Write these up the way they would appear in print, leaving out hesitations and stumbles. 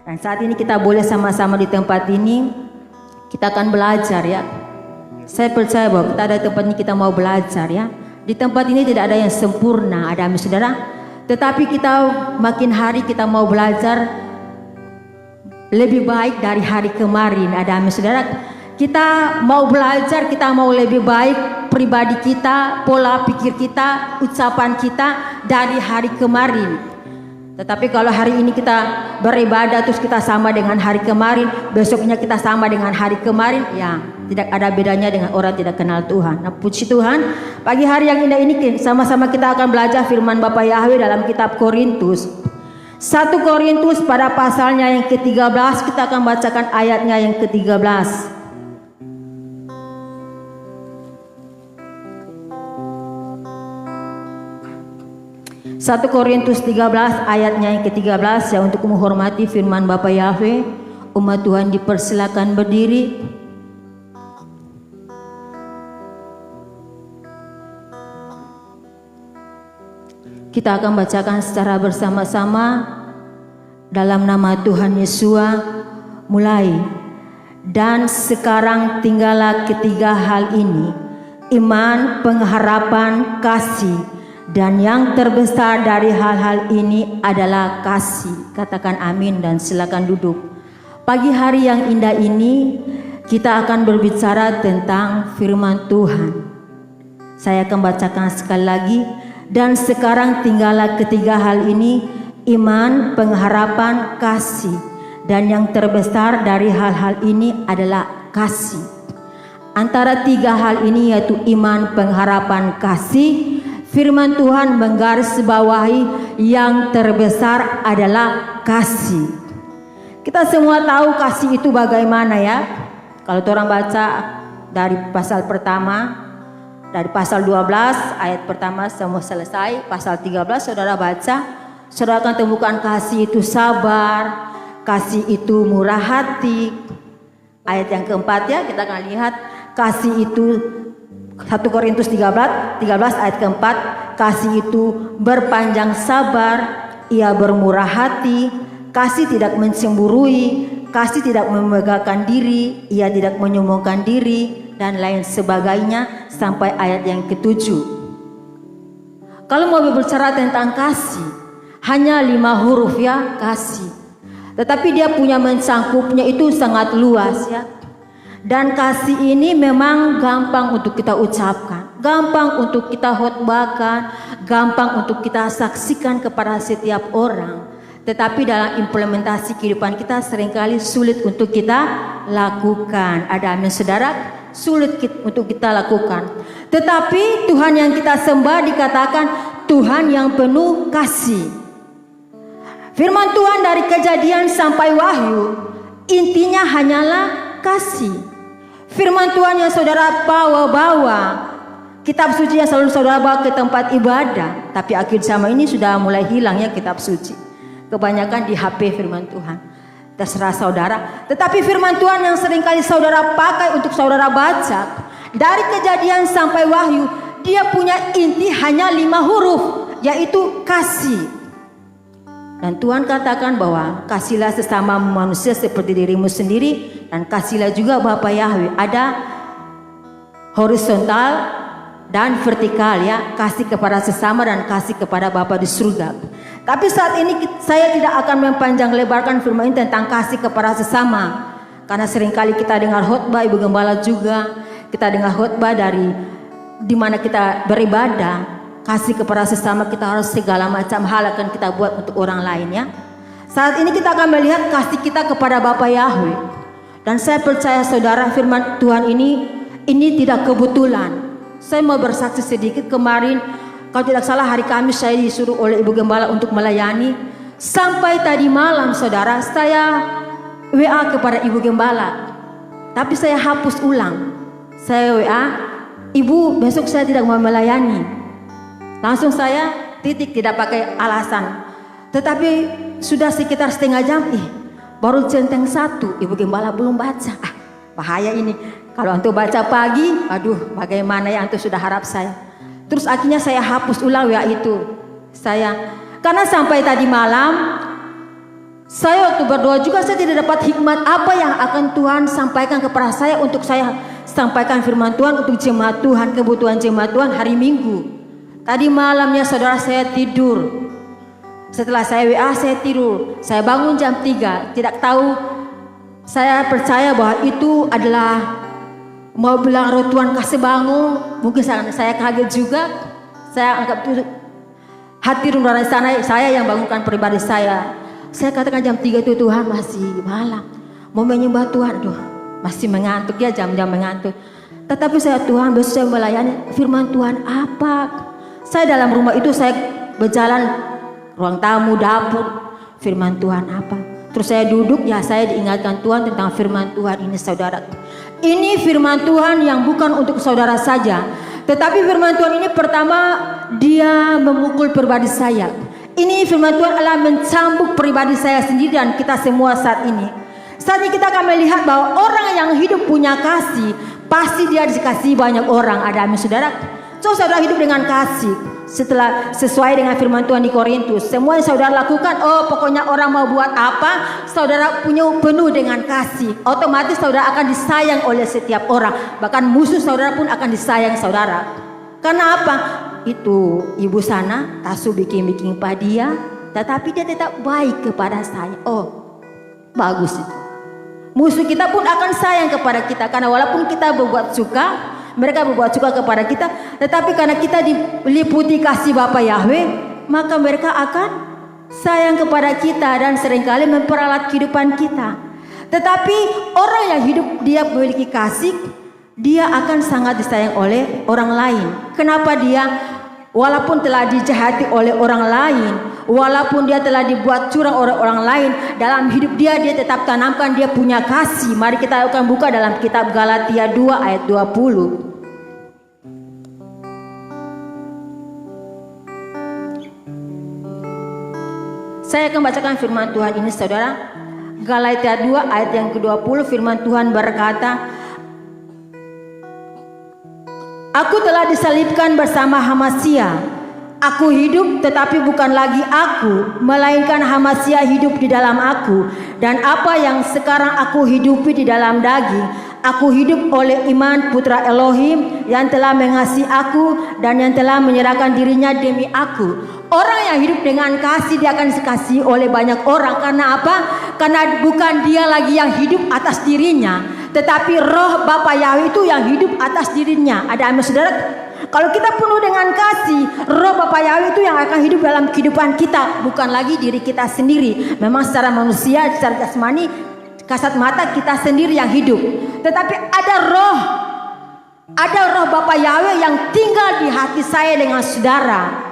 Dan saat ini kita boleh sama-sama di tempat ini, kita akan belajar ya. Saya percaya bahwa kita ada tempat ini kita mau belajar ya. Di tempat ini tidak ada yang sempurna, ada saudara. Tetapi kita makin hari kita mau belajar lebih baik dari hari kemarin, ada saudara. Kita mau belajar, kita mau lebih baik pribadi kita, pola pikir kita, ucapan kita dari hari kemarin. Tetapi kalau hari ini kita beribadah terus kita sama dengan hari kemarin, besoknya kita sama dengan hari kemarin, ya tidak ada bedanya dengan orang tidak kenal Tuhan. Nah, puji Tuhan, pagi hari yang indah ini sama-sama kita akan belajar firman Bapa Yahweh dalam kitab Korintus. 1 Korintus pada pasalnya yang ke-13, kita akan bacakan ayatnya yang ke-13. 1 Korintus 13 ayatnya yang ke-13 ya, untuk menghormati firman Bapa Yahweh, umat Tuhan dipersilakan berdiri. Kita akan bacakan secara bersama-sama dalam nama Tuhan Yesus. Mulai. Dan sekarang tinggallah ketiga hal ini: iman, pengharapan, kasih. Dan yang terbesar dari hal-hal ini adalah kasih. Katakan amin dan silakan duduk. Pagi hari yang indah ini kita akan berbicara tentang firman Tuhan. Saya akan bacakan sekali lagi. Dan sekarang tinggallah ketiga hal ini: iman, pengharapan, kasih. Dan yang terbesar dari hal-hal ini adalah kasih. Antara tiga hal ini yaitu iman, pengharapan, kasih, firman Tuhan menggarisbawahi yang terbesar adalah kasih. Kita semua tahu kasih itu bagaimana ya. Kalau orang baca dari pasal pertama, dari pasal 12 ayat pertama semua selesai, pasal 13 saudara baca, saudara akan temukan kasih itu sabar, kasih itu murah hati. Ayat yang keempat ya, kita akan lihat kasih itu 1 Korintus 13 ayat keempat, kasih itu berpanjang sabar, ia bermurah hati, kasih tidak mencemburui, kasih tidak memegahkan diri, ia tidak menyombongkan diri, dan lain sebagainya sampai ayat yang ke-7. Kalau mau berbicara tentang kasih, hanya 5 huruf ya, kasih. Tetapi dia punya mencangkupnya itu sangat luas ya. Dan kasih ini memang gampang untuk kita ucapkan, gampang untuk kita khotbahkan, gampang untuk kita saksikan kepada setiap orang. Tetapi dalam implementasi kehidupan kita seringkali sulit untuk kita lakukan. Ada amin saudara? Sulit untuk kita lakukan. Tetapi Tuhan yang kita sembah dikatakan Tuhan yang penuh kasih. Firman Tuhan dari Kejadian sampai Wahyu intinya hanyalah kasih. Firman Tuhan yang saudara bawa, kitab suci yang selalu saudara bawa ke tempat ibadah, tapi akhir zaman ini sudah mulai hilang ya kitab suci. Kebanyakan di HP firman Tuhan. Terserah saudara. Tetapi firman Tuhan yang seringkali saudara pakai untuk saudara baca, dari Kejadian sampai Wahyu, dia punya inti hanya 5 huruf, yaitu kasih. Dan Tuhan katakan bahwa kasihlah sesama manusia seperti dirimu sendiri, dan kasihlah juga Bapa Yahweh. Ada horizontal dan vertikal ya, kasih kepada sesama dan kasih kepada Bapa di surga. Tapi saat ini saya tidak akan mempanjang lebarkan firman ini tentang kasih kepada sesama, karena seringkali kita dengar khotbah Ibu Gembala juga, kita dengar khotbah dari di mana kita beribadah. Kasih kepada sesama, kita harus segala macam hal akan kita buat untuk orang lain ya. Saat ini kita akan melihat kasih kita kepada Bapa Yahweh. Dan saya percaya saudara, firman Tuhan ini tidak kebetulan. Saya mau bersaksi sedikit. Kemarin kalau tidak salah hari Kamis saya disuruh oleh Ibu Gembala untuk melayani. Sampai tadi malam saudara, saya WA kepada Ibu Gembala, tapi saya hapus ulang. Saya WA, Ibu besok saya tidak mau melayani. Langsung saya titik, tidak pakai alasan. Tetapi sudah sekitar setengah jam, baru centeng 1, Ibu Gembala belum baca. Bahaya ini. Kalau antum baca pagi, aduh bagaimana ya, antum sudah harap saya. Terus akhirnya saya hapus ulang WA itu. Karena sampai tadi malam Saya waktu berdoa juga saya tidak dapat hikmat apa yang akan Tuhan sampaikan kepada saya untuk saya sampaikan firman Tuhan untuk jemaat Tuhan, kebutuhan jemaat Tuhan hari Minggu. Tadi malamnya saudara saya tidur. Setelah saya WA saya tidur. Saya bangun jam 3. Tidak tahu, saya percaya bahwa itu adalah mau bilang roh Tuhan kasih bangun. Mungkin saya kaget juga. Saya anggap itu hati nurani saya yang bangunkan pribadi saya. Saya katakan jam 3 itu Tuhan masih malam, mau menyembah Tuhan, aduh masih mengantuk ya, jam-jam mengantuk. Tetapi saya Tuhan besok saya melayani firman Tuhan apa. Saya dalam rumah itu saya berjalan ruang tamu, dapur, firman Tuhan apa. Terus saya duduk ya, saya diingatkan Tuhan tentang firman Tuhan ini saudara. Ini firman Tuhan yang bukan untuk saudara saja, tetapi firman Tuhan ini pertama dia memukul pribadi saya. Ini firman Tuhan adalah mencambuk pribadi saya sendiri dan kita semua saat ini. Saat ini kita akan melihat bahwa orang yang hidup punya kasih, pasti dia dikasihi banyak orang. Ada amin saudara? So saudara hidup dengan kasih, setelah sesuai dengan firman Tuhan di Korintus, semua yang saudara lakukan, oh pokoknya orang mau buat apa, saudara punya penuh dengan kasih. Otomatis saudara akan disayang oleh setiap orang. Bahkan musuh saudara pun akan disayang saudara. Karena apa? Itu ibu sana tasu bikin-bikin dia, tetapi dia tetap baik kepada saya. Oh bagus itu. Musuh kita pun akan sayang kepada kita, karena walaupun kita berbuat suka, mereka berbuat suka kepada kita, tetapi karena kita diliputi kasih Bapa Yahweh, maka mereka akan sayang kepada kita dan seringkali memperalat kehidupan kita. Tetapi orang yang hidup dia memiliki kasih, dia akan sangat disayang oleh orang lain. Kenapa dia walaupun telah dijahati oleh orang lain, walaupun dia telah dibuat curang oleh orang lain, dalam hidup dia tetap tanamkan dia punya kasih. Mari kita akan buka dalam kitab Galatia 2 ayat 20. Saya akan bacakan firman Tuhan ini saudara. Galatia 2 ayat yang ke-20, firman Tuhan berkata, Aku telah disalibkan bersama Hamasia. Aku hidup tetapi bukan lagi aku, melainkan Hamasia hidup di dalam aku. Dan apa yang sekarang aku hidupi di dalam daging, aku hidup oleh iman Putra Elohim yang telah mengasihi aku dan yang telah menyerahkan dirinya demi aku. Orang yang hidup dengan kasih dia akan dikasihi oleh banyak orang. Karena apa? Karena bukan dia lagi yang hidup atas dirinya, tetapi roh Bapa Yahweh itu yang hidup atas dirinya. Ada amin saudara? Kalau kita penuh dengan kasih, roh Bapa Yahweh itu yang akan hidup dalam kehidupan kita, bukan lagi diri kita sendiri. Memang secara manusia, secara jasmani, kasat mata kita sendiri yang hidup, tetapi ada roh Bapa Yahweh yang tinggal di hati saya dengan saudara.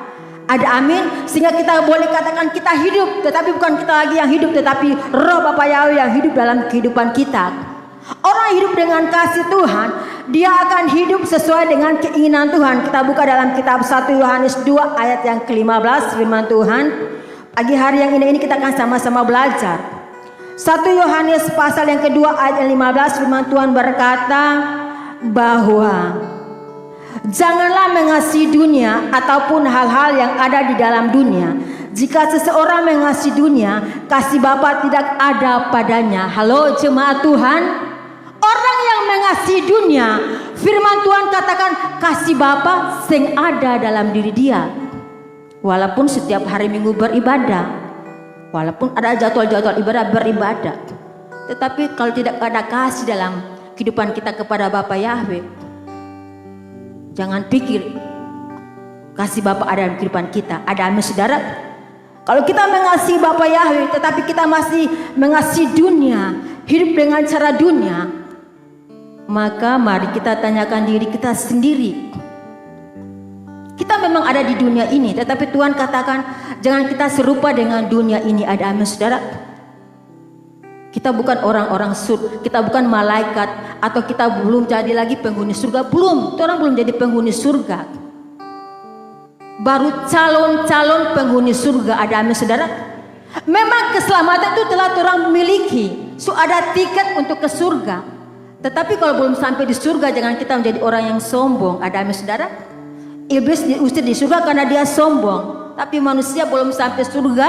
Ada amin, sehingga kita boleh katakan kita hidup, tetapi bukan kita lagi yang hidup, tetapi roh Bapa Yahweh yang hidup dalam kehidupan kita. Orang hidup dengan kasih Tuhan, dia akan hidup sesuai dengan keinginan Tuhan. Kita buka dalam kitab 1 Yohanes 2 ayat yang ke-15, firman Tuhan. Pagi hari yang ini kita akan sama-sama belajar. 1 Yohanes pasal yang kedua ayat yang 15, firman Tuhan berkata bahwa janganlah mengasihi dunia ataupun hal-hal yang ada di dalam dunia. Jika seseorang mengasihi dunia, kasih Bapa tidak ada padanya. Halo jemaat Tuhan. Orang yang mengasihi dunia, firman Tuhan katakan kasih Bapa sing ada dalam diri dia. Walaupun setiap hari Minggu beribadah, walaupun ada jadwal-jadwal ibadah beribadah, tetapi kalau tidak ada kasih dalam kehidupan kita kepada Bapa Yahweh, jangan pikir kasih Bapa ada dalam kehidupan kita. Ada amin saudara? Kalau kita mengasihi Bapa Yahweh tetapi kita masih mengasihi dunia, hidup dengan cara dunia, maka mari kita tanyakan diri kita sendiri. Kita memang ada di dunia ini, tetapi Tuhan katakan jangan kita serupa dengan dunia ini. Ada amin saudara? Kita bukan orang-orang surga, kita bukan malaikat, atau kita belum jadi lagi penghuni surga. Belum, orang belum jadi penghuni surga. Baru calon-calon penghuni surga. Ada amin saudara? Memang keselamatan itu telah orang miliki, so ada tiket untuk ke surga. Tetapi kalau belum sampai di surga, jangan kita menjadi orang yang sombong. Ada amin saudara? Iblis diusir di surga karena dia sombong. Tapi manusia belum sampai surga,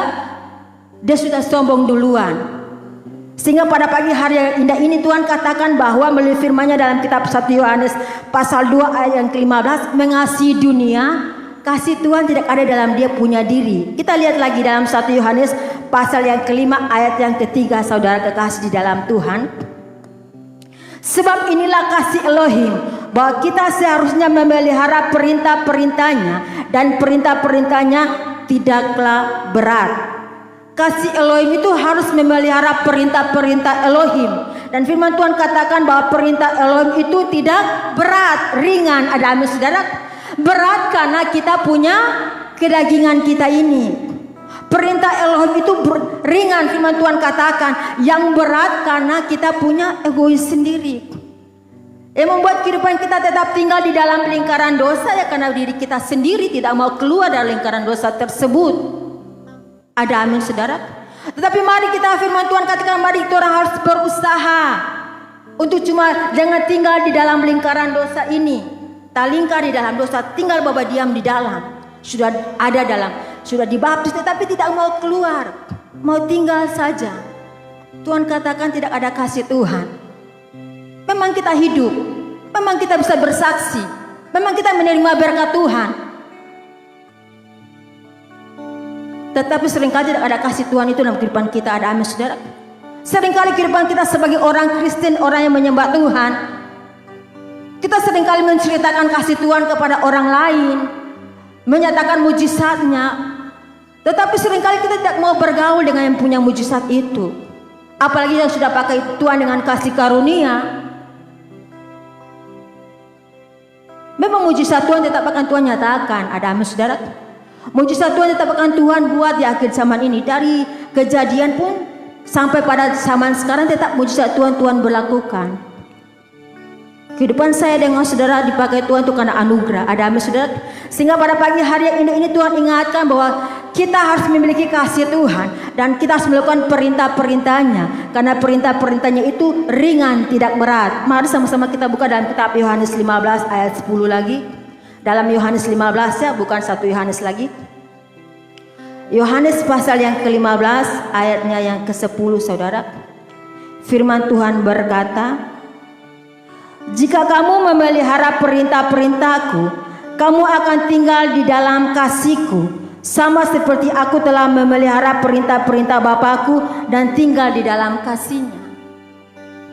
Dia sudah sombong duluan. Sehingga pada pagi hari yang indah ini Tuhan katakan bahwa melalui firman-Nya dalam kitab 1 Yohanes pasal 2 ayat yang ke-15, mengasihi dunia, kasih Tuhan tidak ada dalam dia punya diri. Kita lihat lagi dalam 1 Yohanes pasal yang ke-5 ayat yang ke-3, saudara kekasih di dalam Tuhan. Sebab inilah kasih Elohim, bahwa kita seharusnya memelihara perintah-perintahnya, dan perintah-perintahnya tidaklah berat. Kasih Elohim itu harus memelihara perintah-perintah Elohim. Dan firman Tuhan katakan bahwa perintah Elohim itu tidak berat, ringan. Ada amin saudara? Berat karena kita punya kedagingan kita ini. Perintah Elohim itu ringan, firman Tuhan katakan. Yang berat karena kita punya egois sendiri. Yang membuat kehidupan kita tetap tinggal di dalam lingkaran dosa, ya karena diri kita sendiri tidak mau keluar dari lingkaran dosa tersebut. Ada amin saudara? Tetapi mari kita, firman Tuhan katakan, mari kita orang harus berusaha untuk cuma jangan tinggal di dalam lingkaran dosa ini. Tak lingkar di dalam dosa, tinggal bawa diam di dalam. Sudah ada dalam, sudah dibaptis tetapi tidak mau keluar, mau tinggal saja. Tuhan katakan tidak ada kasih Tuhan. Memang kita hidup, memang kita bisa bersaksi, memang kita menerima berkat Tuhan, tetapi seringkali tidak ada kasih Tuhan itu dalam kehidupan kita. Ada amin saudara? Seringkali kehidupan kita sebagai orang Kristen, orang yang menyembah Tuhan, kita seringkali menceritakan kasih Tuhan kepada orang lain, menyatakan mujizatnya, tetapi seringkali kita tidak mau bergaul dengan yang punya mujizat itu. Apalagi yang sudah pakai Tuhan dengan kasih karunia. Memang mujizat Tuhan tetap akan Tuhan nyatakan. Ada amin saudara? Mujizat Tuhan tetap akan Tuhan buat di akhir zaman ini. Dari kejadian pun sampai pada zaman sekarang tetap mujizat Tuhan berlakukan. Kehidupan saya dengan saudara dipakai Tuhan itu karena anugerah. Ada amin saudara? Sehingga pada pagi hari yang indah ini Tuhan ingatkan bahwa kita harus memiliki kasih Tuhan, dan kita harus melakukan perintah-perintahnya, karena perintah-perintahnya itu ringan, tidak berat. Mari sama-sama kita buka dalam kitab Yohanes 15 ayat 10 lagi. Dalam Yohanes 15 ya, bukan 1 Yohanes lagi. Yohanes pasal yang ke-15 ayatnya yang ke-10 saudara. Firman Tuhan berkata, jika kamu memelihara perintah-perintahku, kamu akan tinggal di dalam kasihku, sama seperti aku telah memelihara perintah-perintah Bapakku dan tinggal di dalam kasihnya.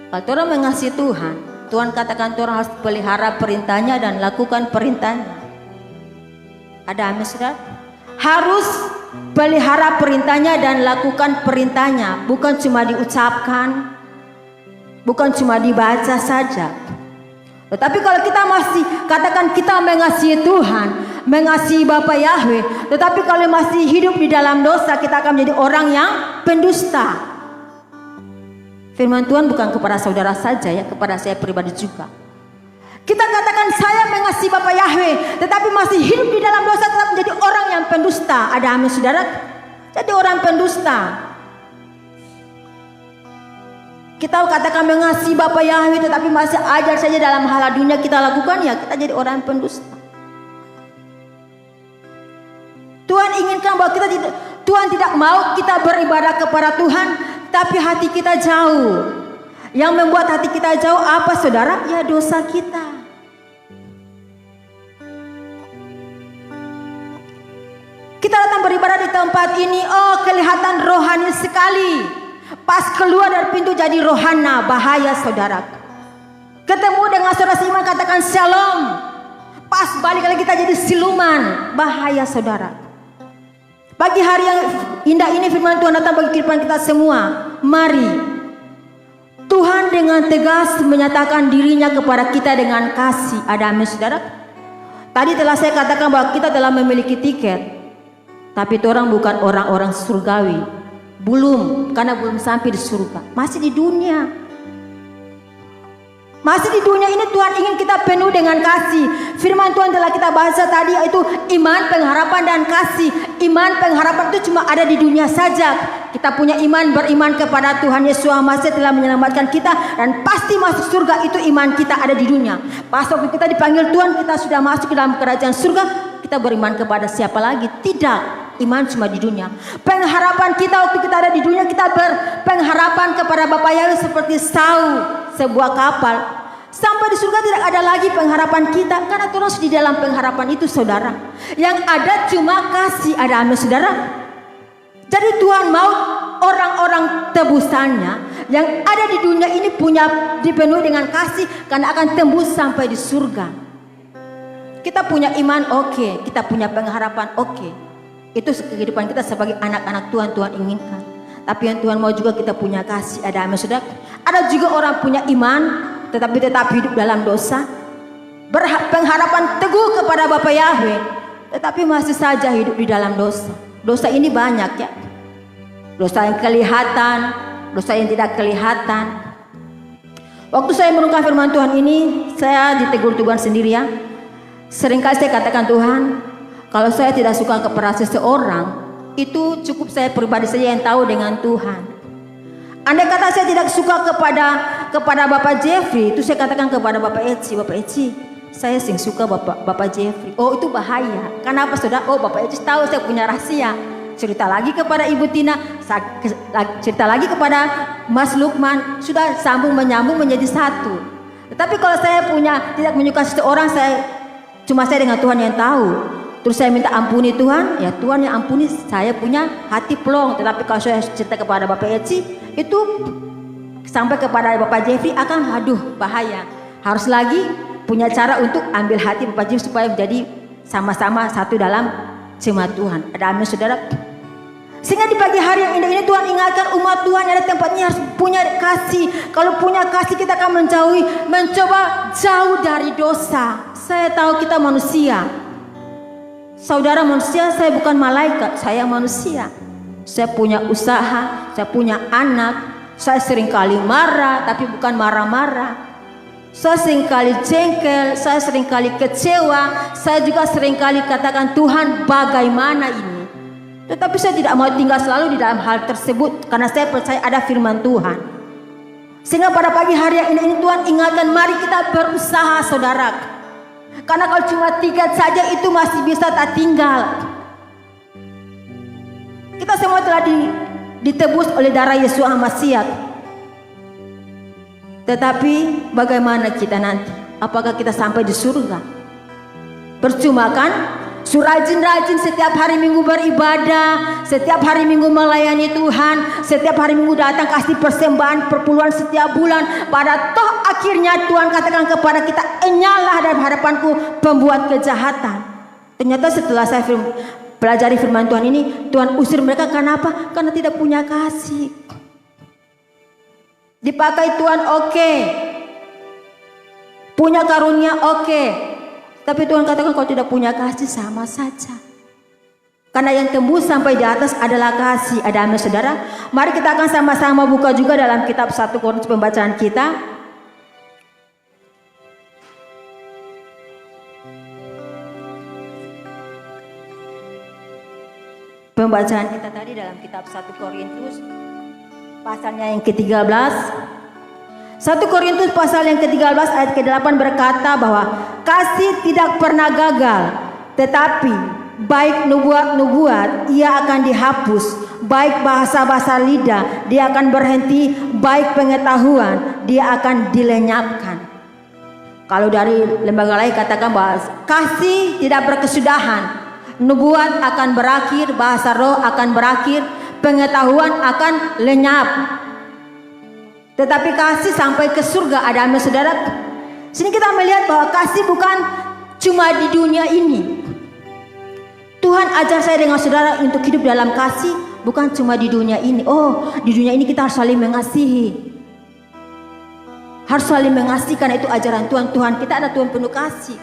Kalau orang mengasihi Tuhan, Tuhan katakan orang harus pelihara perintahnya dan lakukan perintahnya. Ada amin saudara? Harus pelihara perintahnya dan lakukan perintahnya. Bukan cuma diucapkan, bukan cuma dibaca saja. Tetapi kalau kita masih katakan kita mengasihi Tuhan, mengasihi Bapa Yahweh, tetapi kalau masih hidup di dalam dosa, kita akan menjadi orang yang pendusta. Firman Tuhan bukan kepada saudara saja ya, kepada saya pribadi juga. Kita katakan saya mengasihi Bapa Yahweh, tetapi masih hidup di dalam dosa, tetap menjadi orang yang pendusta. Ada amin saudara? Jadi orang pendusta. Kita katakan mengasihi Bapa Yahweh, tetapi masih ajar saja dalam hal dunia kita lakukan, ya kita jadi orang pendusta. Tuhan inginkan bahwa Tuhan tidak mau kita beribadah kepada Tuhan, tapi hati kita jauh. Yang membuat hati kita jauh apa saudara? Ya dosa kita. Kita datang beribadah di tempat ini, oh kelihatan rohani sekali. Pas keluar dari pintu jadi rohana, bahaya saudara. Ketemu dengan saudara seiman katakan shalom, pas balik lagi kita jadi siluman, bahaya saudara. Pagi hari yang indah ini firman Tuhan datang bagi kehidupan kita semua. Mari Tuhan dengan tegas menyatakan dirinya kepada kita dengan kasih. Ada amin saudara? Tadi telah saya katakan bahwa kita telah memiliki tiket, tapi orang bukan orang-orang surgawi. Belum, karena belum sampai di surga. Masih di dunia. Masih di dunia ini Tuhan ingin kita penuh dengan kasih. Firman Tuhan telah kita bahasa tadi, yaitu iman, pengharapan dan kasih. Iman, pengharapan itu cuma ada di dunia saja. Kita punya iman, beriman kepada Tuhan Yesus Masih telah menyelamatkan kita, dan pasti masuk surga. Itu iman kita ada di dunia. Pas waktu kita dipanggil Tuhan, kita sudah masuk ke dalam kerajaan surga. Kita beriman kepada siapa lagi? Tidak. iman cuma di dunia. Pengharapan kita waktu kita ada di dunia, kita berpengharapan kepada Bapa Yahweh seperti sebuah kapal. Sampai di surga tidak ada lagi pengharapan kita, karena terus di dalam pengharapan itu saudara, yang ada cuma kasih. Ada amin saudara? Jadi Tuhan mau orang-orang tebusannya yang ada di dunia ini dipenuhi dengan kasih, karena akan tembus sampai di surga. Kita punya iman oke, kita punya pengharapan oke. Itu kehidupan kita sebagai anak-anak Tuhan, Tuhan inginkan. Tapi yang Tuhan mau juga kita punya kasih. Ada amin saudara? Ada juga orang punya iman tetapi tetap hidup dalam dosa, pengharapan teguh kepada Bapa Yahweh, tetapi masih saja hidup di dalam dosa. Dosa ini banyak ya. Dosa yang kelihatan, dosa yang tidak kelihatan. Waktu saya merenungkan firman Tuhan ini, saya ditegur Tuhan sendiri ya. Seringkali saya katakan, Tuhan, kalau saya tidak suka kepada seseorang, itu cukup saya pribadi saja yang tahu dengan Tuhan. Andai kata saya tidak suka kepada Bapak Jeffrey, itu saya katakan kepada Bapak Eci, saya sing suka Bapak Jeffrey. Oh, itu bahaya. Kenapa saudara? Oh, Bapak Eci tahu saya punya rahasia. Cerita lagi kepada Ibu Tina, cerita lagi kepada Mas Lukman, sudah sambung menyambung menjadi satu. Tetapi kalau saya tidak menyukai seseorang, cuma saya dengan Tuhan yang tahu. Terus saya minta ampuni Tuhan, ya Tuhan yang ampuni, saya punya hati plong. Tetapi kalau saya cerita kepada Bapak Eci, itu sampai kepada Bapak Jeffrey akan bahaya. Harus lagi punya cara untuk ambil hati Bapak Jeffrey supaya menjadi sama-sama satu dalam jemaat Tuhan. Ada amin saudara? Sehingga di pagi hari yang indah ini Tuhan ingatkan umat Tuhan ada tempatnya harus punya kasih. Kalau punya kasih kita akan mencoba jauh dari dosa. Saya tahu kita manusia. Saudara manusia, saya bukan malaikat, saya manusia. Saya punya usaha, saya punya anak. Saya seringkali marah, tapi bukan marah-marah. Saya seringkali jengkel, saya seringkali kecewa. Saya juga seringkali katakan, Tuhan bagaimana ini? Tetapi saya tidak mau tinggal selalu di dalam hal tersebut, karena saya percaya ada firman Tuhan. Sehingga pada pagi hari yang ini Tuhan ingatkan, mari kita berusaha saudara. Karena kalau cuma 3 saja itu masih bisa tak tinggal. Kita semua telah ditebus oleh darah Yesus Al-Masih. Tetapi bagaimana kita nanti? Apakah kita sampai di surga? Percuma kan? Rajin-rajin setiap hari Minggu beribadah, setiap hari Minggu melayani Tuhan, setiap hari Minggu datang kasih persembahan perpuluhan setiap bulan. Pada toh akhirnya Tuhan katakan kepada kita, enyalah dalam hadapanku pembuat kejahatan. Ternyata setelah saya pelajari firman Tuhan ini, Tuhan usir mereka karena apa? Karena tidak punya kasih. Dipakai Tuhan oke, punya karunia oke. Tapi Tuhan katakan kalau tidak punya kasih sama saja. Karena yang tembus sampai di atas adalah kasih. Ada amin saudara? Mari kita akan sama-sama buka juga dalam kitab 1 Korintus pembacaan kita. Pembacaan kita tadi dalam kitab 1 Korintus pasalnya yang ke-13. 1 Korintus pasal yang ke-13 ayat ke-8 berkata bahwa kasih tidak pernah gagal, tetapi baik nubuat ia akan dihapus, baik bahasa-bahasa lidah dia akan berhenti, baik pengetahuan dia akan dilenyapkan. Kalau dari lembaga lain katakan bahwa kasih tidak berkesudahan, nubuat akan berakhir, bahasa roh akan berakhir, pengetahuan akan lenyap. Tetapi kasih sampai ke surga. Ada amin saudara? Sini kita melihat bahwa kasih bukan cuma di dunia ini. Tuhan ajar saya dengan saudara untuk hidup dalam kasih bukan cuma di dunia ini. Oh, di dunia ini kita harus saling mengasihi. Harus saling mengasihi karena itu ajaran Tuhan. Tuhan kita ada Tuhan penuh kasih.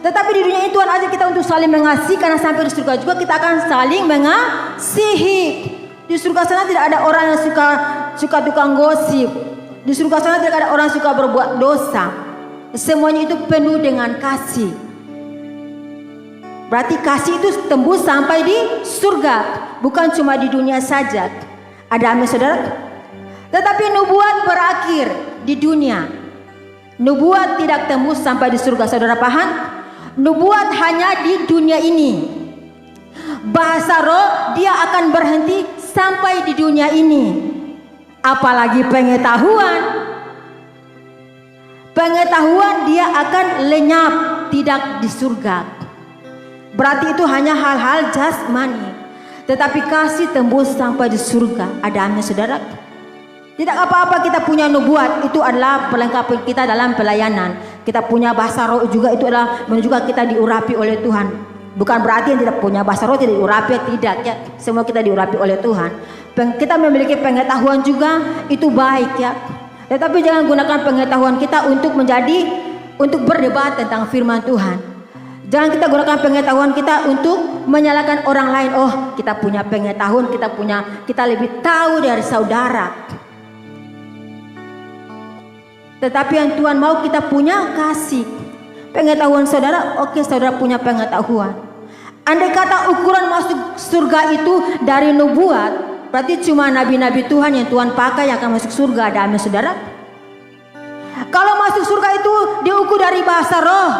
Tetapi di dunia ini Tuhan ajar kita untuk saling mengasihi, karena sampai di surga juga kita akan saling mengasihi. Di surga sana tidak ada orang yang suka tukang gosip. Di surga sana tidak ada orang yang suka berbuat dosa. Semuanya itu penuh dengan kasih. Berarti kasih itu tembus sampai di surga, bukan cuma di dunia saja. Ada amin saudara? Tetapi nubuat berakhir di dunia. Nubuat tidak tembus sampai di surga. Saudara paham? Nubuat hanya di dunia ini. Bahasa roh dia akan berhenti sampai di dunia ini. Apalagi pengetahuan. Pengetahuan dia akan lenyap, tidak di surga. Berarti itu hanya hal-hal jasmani. Tetapi kasih tembus sampai di surga. Ada amin saudara? Tidak apa-apa kita punya nubuat, itu adalah pelengkapan kita dalam pelayanan. Kita punya bahasa roh juga, itu adalah menunjukkan kita diurapi oleh Tuhan. Bukan berarti yang tidak punya bahasa roh tidak diurapi, tidak ya. Semua kita diurapi oleh Tuhan. Kita memiliki pengetahuan juga, itu baik ya. Tetapi jangan gunakan pengetahuan kita untuk berdebat tentang firman Tuhan. Jangan kita gunakan pengetahuan kita untuk menyalahkan orang lain. Oh, kita punya pengetahuan, kita lebih tahu dari saudara. Tetapi yang Tuhan mau kita punya kasih. Pengetahuan saudara, oke, saudara punya pengetahuan. Andai kata ukuran masuk surga itu dari nubuat, berarti cuma nabi-nabi Tuhan yang Tuhan pakai yang akan masuk surga. Ada amin saudara? Kalau masuk surga itu diukur dari bahasa roh,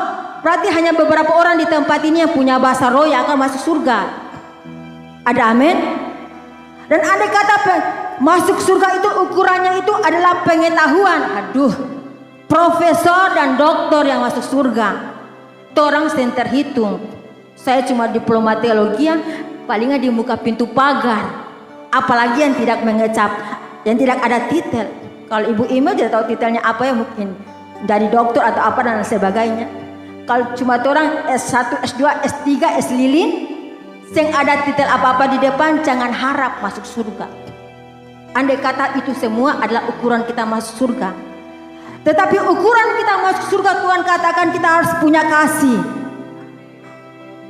berarti hanya beberapa orang di tempat ini yang punya bahasa roh yang akan masuk surga. Ada amin? Dan andai kata masuk surga itu ukurannya itu adalah pengetahuan. Aduh, profesor dan doktor yang masuk surga, itu orang yang terhitung. Saya cuma diploma teologi yang palingnya di muka pintu pagar. Apalagi yang tidak mengecap, yang tidak ada titel. Kalau Ibu Ima tidak tahu titelnya apa ya, mungkin dari dokter atau apa dan sebagainya. Kalau cuma orang S1, S2, S3, S lilin, yang ada titel apa-apa di depan, jangan harap masuk surga. Andai kata itu semua adalah ukuran kita masuk surga. Tetapi ukuran kita masuk surga, Tuhan katakan kita harus punya kasih.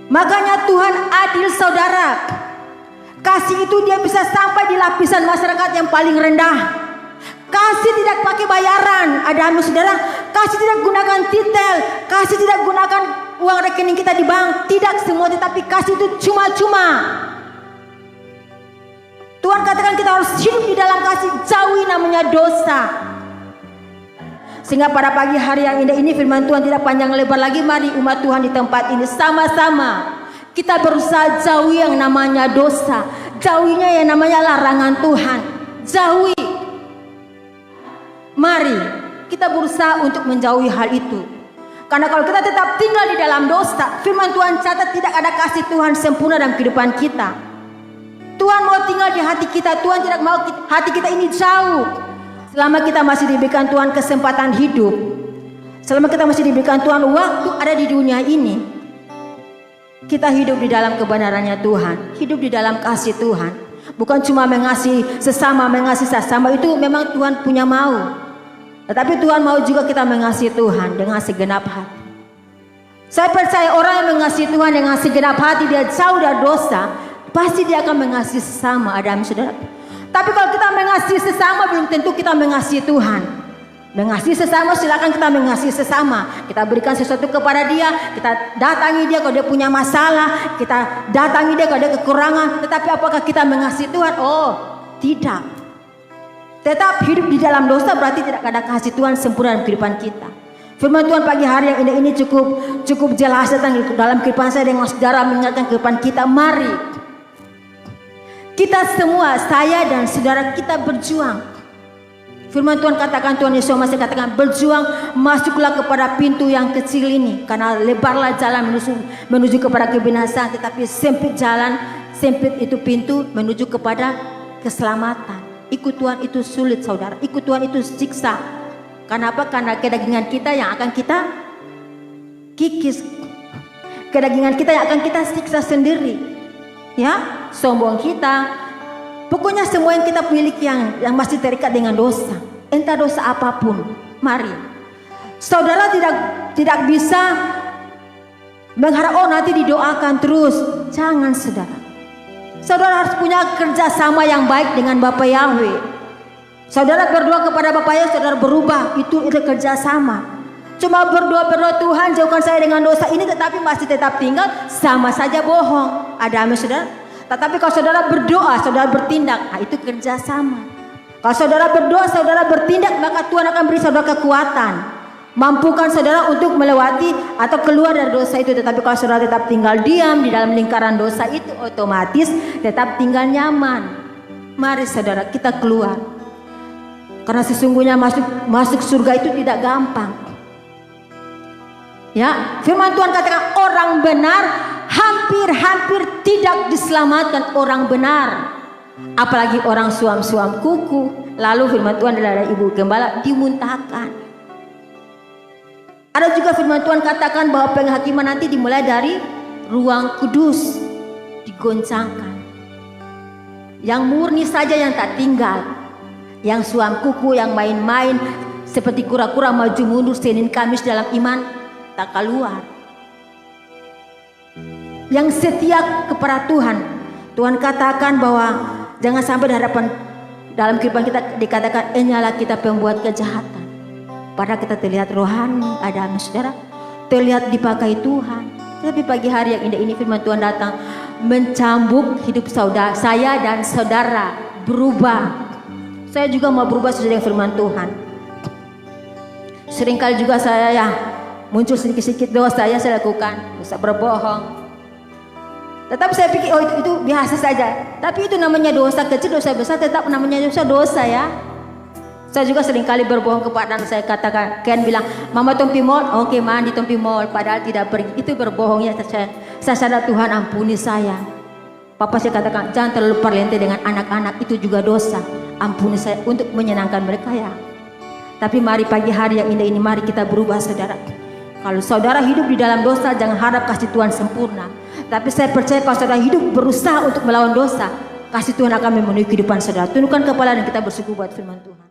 Makanya Tuhan adil saudara. Kasih itu dia bisa sampai di lapisan masyarakat yang paling rendah. Kasih tidak pakai bayaran. Ada amin saudara? Kasih tidak gunakan titel. Kasih tidak gunakan uang rekening kita di bank. Tidak semua, tetapi kasih itu cuma-cuma. Tuhan katakan kita harus hidup di dalam kasih, jauhi namanya dosa. Sehingga pada pagi hari yang indah ini firman Tuhan tidak panjang lebar lagi. Mari umat Tuhan di tempat ini sama-sama kita berusaha jauhi yang namanya dosa. Jauhinya yang namanya larangan Tuhan. Jauhi. Mari kita berusaha untuk menjauhi hal itu. Karena kalau kita tetap tinggal di dalam dosa, firman Tuhan catat tidak ada kasih Tuhan sempurna dalam kehidupan kita. Tuhan mau tinggal di hati kita. Tuhan tidak mau hati kita ini jauh. Selama kita masih diberikan Tuhan kesempatan hidup, selama kita masih diberikan Tuhan waktu ada di dunia ini, kita hidup di dalam kebenarannya Tuhan, hidup di dalam kasih Tuhan. Bukan cuma mengasihi sesama, itu memang Tuhan punya mau. Tetapi Tuhan mau juga kita mengasihi Tuhan dengan segenap hati. Saya percaya orang yang mengasihi Tuhan dengan segenap hati, dia jauh dari dosa, pasti dia akan mengasihi sesama. Ada amin saudara? Tapi kalau kita mengasihi sesama, belum tentu kita mengasihi Tuhan. Mengasihi sesama, silakan kita mengasihi sesama. Kita berikan sesuatu kepada dia, kita datangi dia kalau dia punya masalah, kita datangi dia kalau dia kekurangan. Tetapi apakah kita mengasihi Tuhan? Oh, tidak. Tetap hidup di dalam dosa berarti tidak ada kasih Tuhan sempurna dalam kehidupan kita. Firman Tuhan pagi hari yang indah ini cukup jelas tentang dalam kehidupan saya dengan saudara, mengingatkan kehidupan kita. Mari kita semua, saya dan saudara kita berjuang. Firman Tuhan katakan, Tuhan Yesus masih katakan, berjuang, masuklah kepada pintu yang kecil ini. Karena lebarlah jalan menuju kepada kebinasaan, tetapi sempit jalan, sempit itu pintu menuju kepada keselamatan. Ikut Tuhan itu sulit saudara, ikut Tuhan itu siksa. Kenapa? Karena kedagingan kita yang akan kita kikis. Kedagingan kita yang akan kita siksa sendiri. Ya, sombong kita, pokoknya semua yang kita miliki yang masih terikat dengan dosa, entah dosa apapun. Mari, saudara tidak bisa mengharap oh nanti didoakan terus. Jangan saudara. Saudara harus punya kerjasama yang baik dengan Bapa Yahweh. Saudara berdoa kepada Bapa Yahweh, saudara berubah, itu kerjasama. Cuma berdoa Tuhan jauhkan saya dengan dosa ini, tetapi masih tetap tinggal, sama saja bohong. Ada amin saudara? Tetapi kalau saudara berdoa, saudara bertindak, nah itu kerjasama. Kalau saudara berdoa, saudara bertindak, maka Tuhan akan beri saudara kekuatan. mampukan saudara untuk melewati atau keluar dari dosa itu. Tetapi kalau saudara tetap tinggal diam di dalam lingkaran dosa itu, otomatis tetap tinggal nyaman. Mari saudara kita keluar, karena sesungguhnya masuk surga itu tidak gampang. Ya, firman Tuhan katakan orang benar hampir tidak diselamatkan. Orang benar, apalagi orang suam-suam kuku. Lalu firman Tuhan dari ibu gembala dimuntahkan. Ada juga firman Tuhan katakan bahwa penghakiman nanti dimulai dari ruang kudus, digoncangkan. Yang murni saja yang tak tinggal, yang suam kuku, yang main-main seperti kura-kura maju mundur Senin Kamis dalam iman tak keluar. Yang setia kepada Tuhan, Tuhan katakan bahwa jangan sampai di hadapan dalam kehidupan kita dikatakan hanyalah kita pembuat kejahatan. Padahal kita terlihat rohani, ada saudara, terlihat dipakai Tuhan. Tapi pagi hari yang indah ini firman Tuhan datang mencambuk hidup saudara, saya dan saudara berubah. Saya juga mau berubah sesuai dengan firman Tuhan. Seringkali juga saya muncul sedikit-sedikit dosa yang saya lakukan, dosa berbohong. Tetapi saya pikir itu biasa saja. Tapi itu namanya dosa kecil, dosa besar tetap namanya dosa ya. Saya juga seringkali berbohong kepada anak saya, katakan, Ken bilang, mama tompi mall, oke mandi tompi mall, padahal tidak pergi. Itu berbohongnya saya sadar Tuhan ampuni saya. Papa saya katakan, jangan terlalu parlente dengan anak-anak, itu juga dosa. Ampuni saya untuk menyenangkan mereka ya. Tapi mari pagi hari yang indah ini, mari kita berubah saudara. Kalau saudara hidup di dalam dosa, jangan harap kasih Tuhan sempurna. Tapi saya percaya kalau saudara hidup berusaha untuk melawan dosa, kasih Tuhan akan memenuhi kehidupan saudara. Tundukkan kepala dan kita bersyukur buat firman Tuhan.